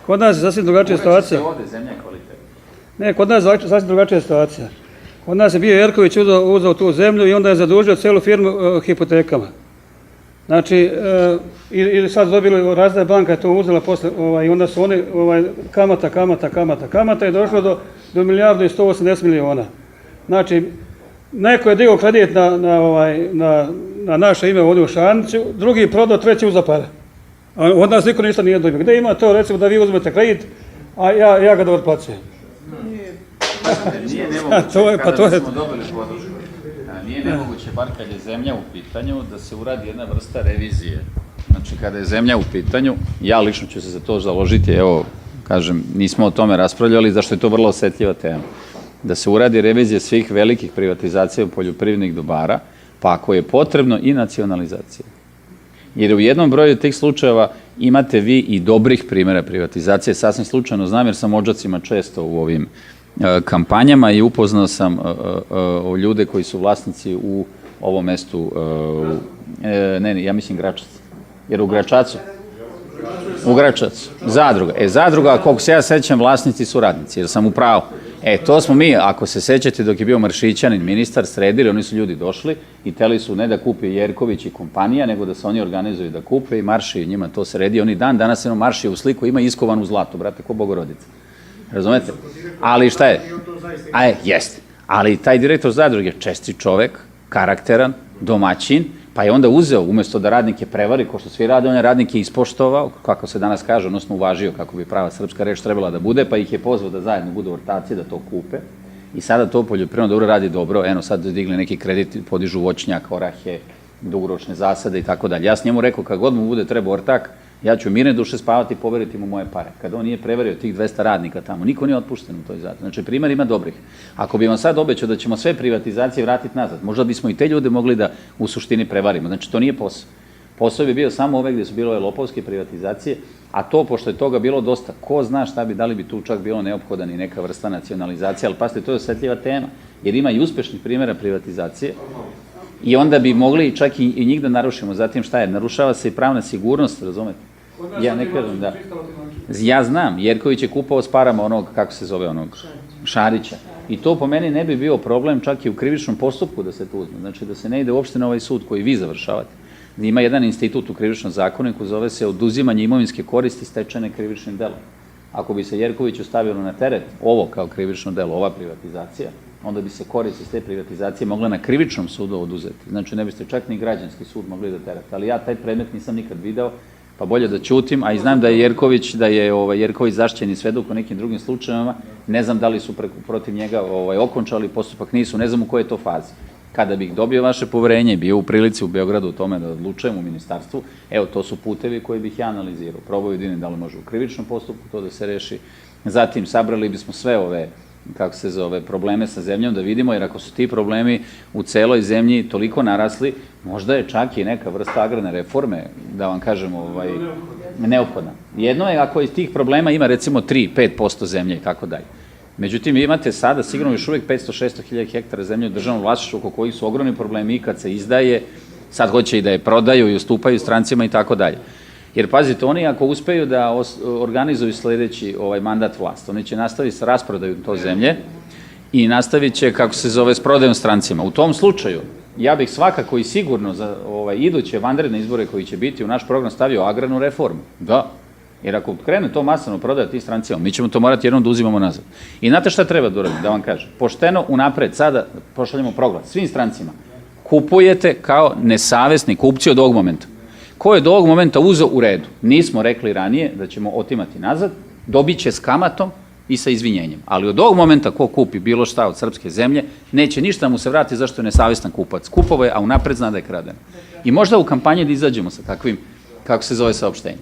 Kod nas je sasvim drugačija situacija. Ne, kod nas je sasvim drugačija situacija. Kod nas je bio Jerković uzeo tu zemlju i onda je zadužio celu firmu hipotekama. Znači, i sad dobili, Razvojna banka je to uzela posle, i onda su oni, kamata i došlo do 1.180.000.000. Znači, neko je digao kredit na naše ime ovdje u Šaniću, drugi je prodao, treći uzeo pare. A od nas niko ništa nije dobio. Gde ima to, recimo, da vi uzmete kredit, a ja ga dobro plaćujem? Nije nemoguće, kada bismo dobili podršku, nije nemoguće, bar kad je zemlja u pitanju, da se uradi jedna vrsta revizije. Znači, kada je zemlja u pitanju, ja lično ću se za to založiti, evo, kažem, nismo o tome raspravljali, zašto je to vrlo osetljiva tema. Da se uradi revizija svih velikih privatizacija poljoprivrednih dobara, pa ako je potrebno i nacionalizacija. Jer u jednom broju tih slučajeva imate vi i dobrih primjera privatizacije, sasvim slučajno znam jer sam odžacima često u ovim kampanjama i upoznao sam ljude koji su vlasnici u ovom mestu, ja mislim Gračac, jer u Gračacu, zadruga. Zadruga, koliko se ja sećam, vlasnici su radnici, jer sam u pravu. To smo mi, ako se sećate, dok je bio Maršićanin ministar, sredili, oni su ljudi došli i teli su ne da kupi Jerković i kompanija, nego da se oni organizuju da kupe i Marši njima to sredi. Oni danas jedno Marši u sliku ima iskovanu zlatu, brate, ko Bogorodica. Razumete? Ali šta je? Jeste. Ali taj direktor zadruge, čestit čovek, karakteran, domaćin, pa je onda uzeo, umjesto da radnike prevari, ko što svi rade, on je radnike ispoštovao, kako se danas kaže, odnosno uvažio, kako bi prava srpska reč trebala da bude, pa ih je pozvao da zajedno budu ortaci, da to kupe. I sada to poljoprivredno dobro radi dobro, eno sad digli neki kredit, podižu voćnjak, orahe, dugoročne zasade i tako dalje. Ja s njemu rekao, kad god mu bude treba ortak, ja ću mirne duše spavati i poveriti mu moje pare. Kada on nije prevario tih 200 radnika tamo, niko nije otpušten u toj zadruzi. Znači, primjer ima dobrih. Ako bi vam sad obećao da ćemo sve privatizacije vratiti nazad, možda bismo i te ljude mogli da u suštini prevarimo. Znači, to nije posao. Posao bi bio samo ove gdje su bilo lopovske privatizacije, a to, pošto je toga bilo dosta, ko zna šta bi, da li bi tu čak bilo neophodan i neka vrsta nacionalizacije, ali pasite, to je osetljiva tema, jer ima i uspešnih primjera privatizacije, i onda bi mogli čak i njih da narušimo. Zatim šta je? Narušava se i pravna sigurnost, razumete? Ja ne kažem da. Ja znam, Jerković je kupao s parama onog, kako se zove onog? Šarića. I to po meni ne bi bio problem čak i u krivičnom postupku da se to uzme. Znači da se ne ide uopšte na ovaj sud koji vi završavate. Ima jedan institut u krivičnom zakoniku, zove se oduzimanje imovinske koristi stečene krivičnim delom. Ako bi se Jerkoviću stavilo na teret ovo kao krivično delo, ova privatizacija, onda bi se korist iz te privatizacije mogla na krivičnom sudu oduzeti. Znači, ne biste čak ni građanski sud mogli da terate. Ali ja taj predmet nisam nikad video, pa bolje da ćutim, a i znam da je Jerković zaštićeni svedok u nekim drugim slučajevima, ne znam da li su protiv njega okončali postupak, nisu, ne znam u kojoj je to fazi. Kada bih dobio vaše poverenje i bio u prilici u Beogradu u tome da odlučujem u ministarstvu, evo, to su putevi koje bih ja analizirao. Probao vidim da li može u krivičnom postupku to da se reši. Zatim, sabrali bismo sve ove, kako se zove, probleme sa zemljom da vidimo, jer ako su ti problemi u celoj zemlji toliko narasli, možda je čak i neka vrsta agrarne reforme, da vam kažem, neophodna. Jedno je ako iz tih problema ima recimo 3-5% zemlje i tako dalje. Međutim, vi imate sada sigurno još uvijek 500-600 hiljada hektara zemlje u državnom vlasništvu oko kojih su ogromni problemi i kad se izdaje, sad hoće i da je prodaju i ustupaju strancima i tako dalje. Jer, pazite, oni ako uspeju da organizuju sledeći mandat vlast, oni će nastaviti s rasprodaju to zemlje i nastavit će, kako se zove, s prodajom strancima. U tom slučaju, ja bih svakako i sigurno za iduće vanredne izbore koji će biti u naš program stavio agrarnu reformu. Da. Jer ako krene to masano prodaja ti strancima, mi ćemo to morati jednom da uzimamo nazad. I znate šta treba da uraditi, da vam kažem? Pošteno unapred, sada pošaljemo proglas svim strancima. Kupujete kao nesavesni kupci od ovog momenta. Ko je do ovog momenta uzeo u redu? Nismo rekli ranije da ćemo otimati nazad, dobit će s kamatom i sa izvinjenjem. Ali od ovog momenta ko kupi bilo šta od srpske zemlje, neće ništa mu se vrati zašto je nesavestan kupac. Kupovo je, a unapred zna da je kradeno. I možda u kampanji da izađemo sa takvim, kako se zove, saopštenjem.